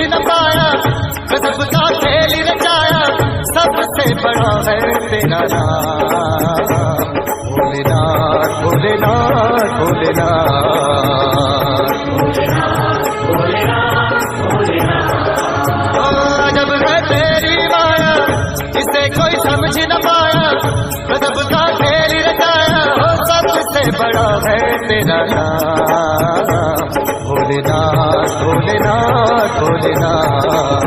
न पाया, गजब का खेल रचाया, सबसे बड़ा है तेरा नाम। भोलेनाथ भोलेनाथ भोलेनाथ, अजब है तेरी माया, इसे कोई समझ न पाया, गजब का खेल रचाया, सबसे बड़ा है तेरा नाम। भोलेनाथ भोलेनाथ भोलेनाथ।